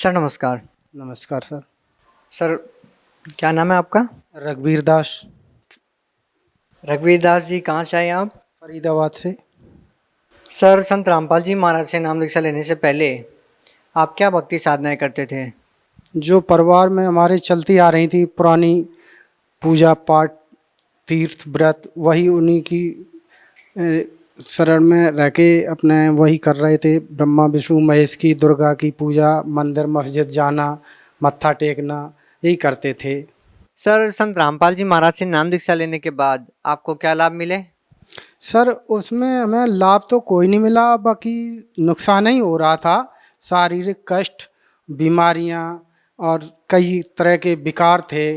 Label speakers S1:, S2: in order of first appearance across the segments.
S1: Sir नमस्कार।
S2: नमस्कार sir.
S1: Sir क्या नाम है आपका?
S2: रघुवीर दास,
S1: रघुवीर दास जी, कहाँ से आए आप?
S2: फरीदाबाद से।
S1: सर संत रामपाल जी महाराज से नाम दीक्षा लेने से पहले आप क्या भक्ति साधनाएं करते थे?
S2: जो परिवार में हमारे चलती आ रही थी पुरानी पूजा पाठ तीर्थ व्रत, वही उन्हीं की शरण में रह के अपने वही कर रहे थे। ब्रह्मा विष्णु महेश की, दुर्गा की पूजा, मंदिर मस्जिद जाना, मत्था टेकना, यही करते थे।
S1: सर संत रामपाल जी महाराज से नाम दीक्षा लेने के बाद आपको क्या लाभ मिले?
S2: सर उसमें हमें लाभ तो कोई नहीं मिला, बाकी नुकसान ही हो रहा था। शारीरिक कष्ट, बीमारियां और कई तरह के विकार थे।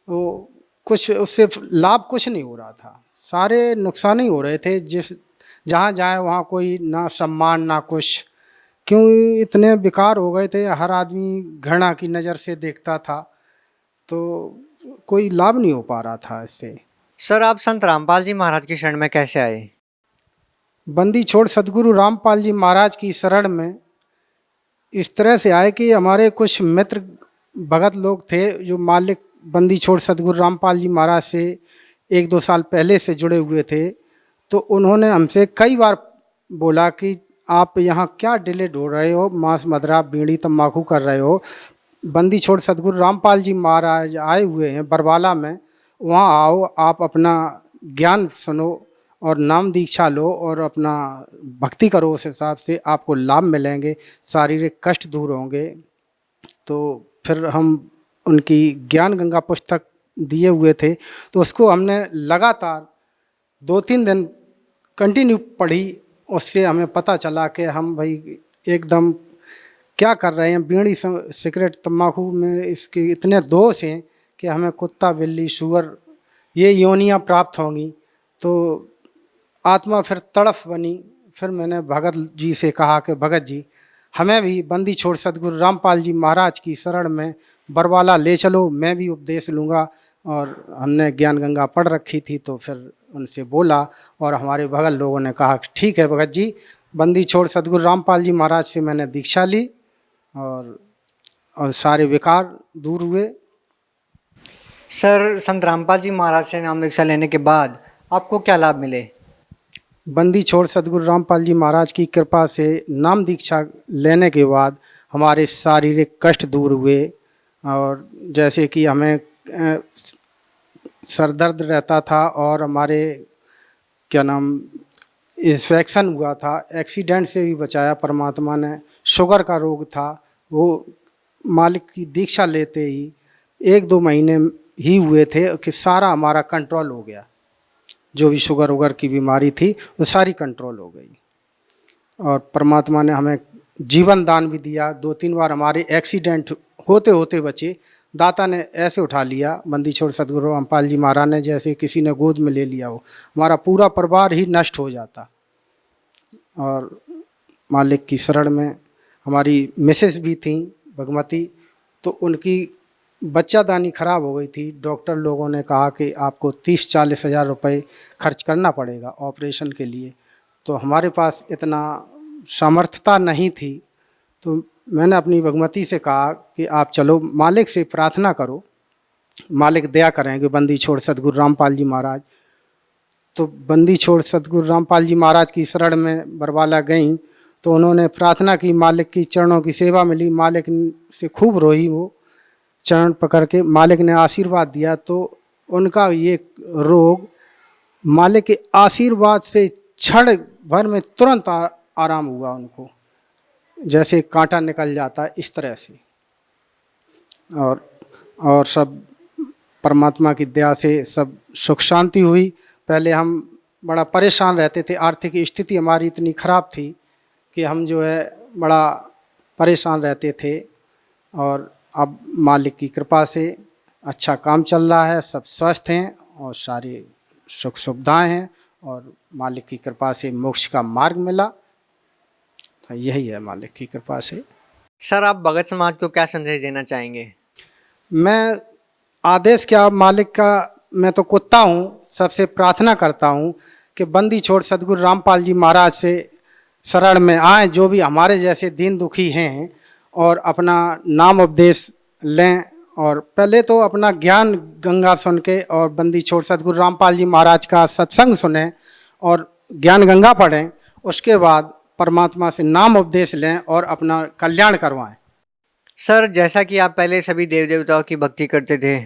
S2: वो कुछ उससे लाभ कुछ नहीं हो रहा था, सारे नुकसान ही हो रहे थे। जिस जहाँ जाए वहाँ कोई ना सम्मान ना कुछ, क्यों इतने विकार हो गए थे। हर आदमी घृणा की नज़र से देखता था, तो कोई लाभ नहीं हो पा रहा था इससे।
S1: सर आप संत रामपाल जी महाराज की शरण में कैसे आए?
S2: बंदी छोड़ सदगुरु रामपाल जी महाराज की शरण में इस तरह से आए कि हमारे कुछ मित्र भगत लोग थे जो मालिक बंदी छोड़ सदगुरु रामपाल जी महाराज से 1-2 साल पहले से जुड़े हुए थे। तो उन्होंने हमसे कई बार बोला कि आप यहाँ क्या डिले ढूंढ रहे हो, मांस मदिरा बीड़ी तम्बाकू कर रहे हो। बंदी छोड़ सदगुरु रामपाल जी महाराज आए हुए हैं बरवाला में, वहाँ आओ, आप अपना ज्ञान सुनो और नाम दीक्षा लो और अपना भक्ति करो। उस हिसाब से आपको लाभ मिलेंगे, शारीरिक कष्ट दूर होंगे। तो फिर हम उनकी ज्ञान गंगा पुस्तक दिए हुए थे, तो उसको हमने लगातार 2-3 दिन कंटिन्यू पढ़ी। उससे हमें पता चला कि हम भाई एकदम क्या कर रहे हैं। बीड़ी सिगरेट तम्बाकू में इसके इतने दोष हैं कि हमें कुत्ता बिल्ली सूअर ये योनियां प्राप्त होंगी। तो आत्मा फिर तड़फ बनी। फिर मैंने भगत जी से कहा कि भगत जी, हमें भी बंदी छोड़ सदगुरु रामपाल जी महाराज की शरण में बरवाला ले चलो, मैं भी उपदेश लूँगा। और हमने ज्ञान गंगा पढ़ रखी थी, तो फिर उनसे बोला और हमारे भगत लोगों ने कहा कि ठीक है भगत जी। बंदी छोड़ सदगुरु रामपाल जी महाराज से मैंने दीक्षा ली और सारे विकार दूर हुए।
S1: सर संत रामपाल जी महाराज से नाम दीक्षा लेने के बाद आपको क्या लाभ मिले?
S2: बंदी छोड़ सदगुरु रामपाल जी महाराज की कृपा से नाम दीक्षा लेने के बाद हमारे शारीरिक कष्ट दूर हुए। और जैसे कि हमें सर दर्द रहता था और हमारे क्या नाम इन्फेक्शन हुआ था, एक्सीडेंट से भी बचाया परमात्मा ने। शुगर का रोग था, वो मालिक की दीक्षा लेते ही 1-2 महीने ही हुए थे कि सारा हमारा कंट्रोल हो गया। जो भी शुगर वुगर की बीमारी थी वो सारी कंट्रोल हो गई। और परमात्मा ने हमें जीवन दान भी दिया। 2-3 बार हमारे एक्सीडेंट होते होते बचे। दाता ने ऐसे उठा लिया, बंदी छोड़ सदगुरु रामपाल जी महाराज ने, जैसे किसी ने गोद में ले लिया हो। हमारा पूरा परिवार ही नष्ट हो जाता। और मालिक की शरण में हमारी मिसेस भी थी भगवती, तो उनकी बच्चादानी खराब हो गई थी। डॉक्टर लोगों ने कहा कि आपको 30-40 हज़ार रुपये खर्च करना पड़ेगा ऑपरेशन के लिए। तो हमारे पास इतना सामर्थ्यता नहीं थी। तो मैंने अपनी भगवती से कहा कि आप चलो, मालिक से प्रार्थना करो, मालिक दया करेंगे बंदी छोड़ सदगुरु रामपाल जी महाराज। तो बंदी छोड़ सदगुरु रामपाल जी महाराज की शरण में बरवाला गई, तो उन्होंने प्रार्थना की, मालिक की चरणों की सेवा मिली। मालिक से खूब रोई, वो चरण पकड़ के मालिक ने आशीर्वाद दिया। तो उनका ये रोग मालिक के आशीर्वाद से क्षण भर में तुरंत आराम हुआ उनको, जैसे कांटा निकल जाता है इस तरह से। और सब परमात्मा की दया से सब सुख शांति हुई। पहले हम बड़ा परेशान रहते थे, आर्थिक स्थिति हमारी इतनी ख़राब थी कि हम जो है बड़ा परेशान रहते थे। और अब मालिक की कृपा से अच्छा काम चल रहा है, सब स्वस्थ हैं और सारी सुख सुविधाएँ हैं। और मालिक की कृपा से मोक्ष का मार्ग मिला। तो यही है मालिक की कृपा से।
S1: सर आप भगत समाज को क्या संदेश देना चाहेंगे?
S2: मैं आदेश क्या मालिक का, मैं तो कुत्ता हूँ, सबसे प्रार्थना करता हूँ कि बंदी छोड़ सदगुरु रामपाल जी महाराज से शरण में आए, जो भी हमारे जैसे दीन दुखी हैं। और अपना नाम उपदेश लें। और पहले तो अपना ज्ञान गंगा सुन के और बंदी छोड़ सतगुरु रामपाल जी महाराज का सत्संग सुने और ज्ञान गंगा पढ़ें। उसके बाद परमात्मा से नाम उपदेश लें और अपना कल्याण करवाएं।
S1: सर, जैसा कि आप पहले सभी देव देवताओं की भक्ति करते थे,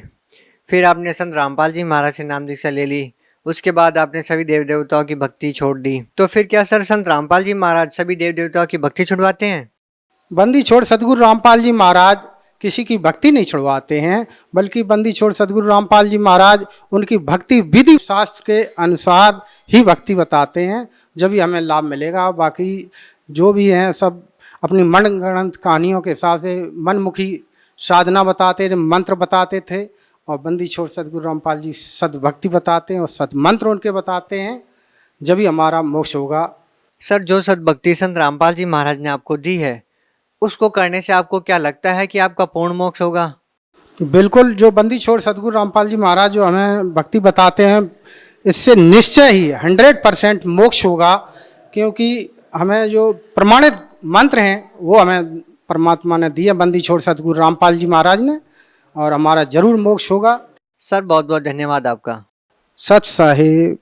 S1: फिर आपने संत रामपाल जी महाराज से नाम दीक्षा ले ली, उसके बाद आपने सभी देव देवताओं की भक्ति छोड़ दी, तो फिर क्या सर संत रामपाल जी महाराज सभी देव देवताओं की भक्ति छुड़वाते हैं?
S2: बंदी छोड़ सतगुरु रामपाल जी महाराज किसी की भक्ति नहीं छुड़वाते हैं, बल्कि बंदी छोड़ सतगुरु रामपाल जी महाराज उनकी भक्ति विधि शास्त्र के अनुसार ही भक्ति बताते हैं, जब भी हमें लाभ मिलेगा। बाकी जो भी हैं सब अपनी मनगढ़ंत कहानियों के हिसाब से मनमुखी साधना बताते थे, मंत्र बताते थे। और बंदी छोड़ सतगुरु रामपाल जी सद्भक्ति बताते हैं और सदमंत्र उनके बताते हैं, जब भी हमारा मोक्ष होगा।
S1: सर, जो सद्भक्ति संत रामपाल जी महाराज ने आपको दी है, उसको करने से आपको क्या लगता है कि आपका पूर्ण मोक्ष होगा?
S2: बिल्कुल, जो बंदी छोड़ सतगुरु रामपाल जी महाराज जो हमें भक्ति बताते हैं, इससे निश्चय ही 100% मोक्ष होगा, क्योंकि हमें जो प्रमाणित मंत्र हैं वो हमें परमात्मा ने दिए, बंदी छोड़ सतगुरु रामपाल जी महाराज ने, और हमारा जरूर मोक्ष होगा।
S1: सर, बहुत बहुत धन्यवाद आपका।
S2: सच साहिब।